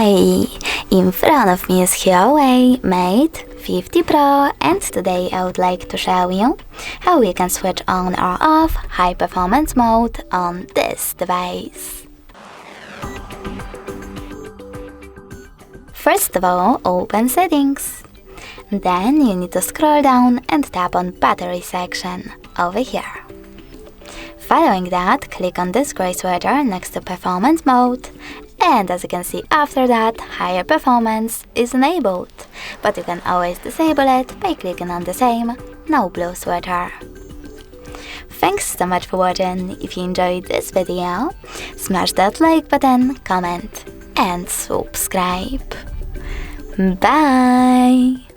Hi! In front of me is HUAWEI Mate 50 Pro, and today I would like to show you how we can switch on or off high performance mode on this device. First of all, open Settings. Then you need to scroll down and tap on Battery section over here. Following that, click on this gray sweater next to Performance mode, and as you can see after that, higher performance is enabled, but you can always disable it by clicking on the same No Blue sweater. Thanks so much for watching. If you enjoyed this video, smash that like button, comment and subscribe. Bye!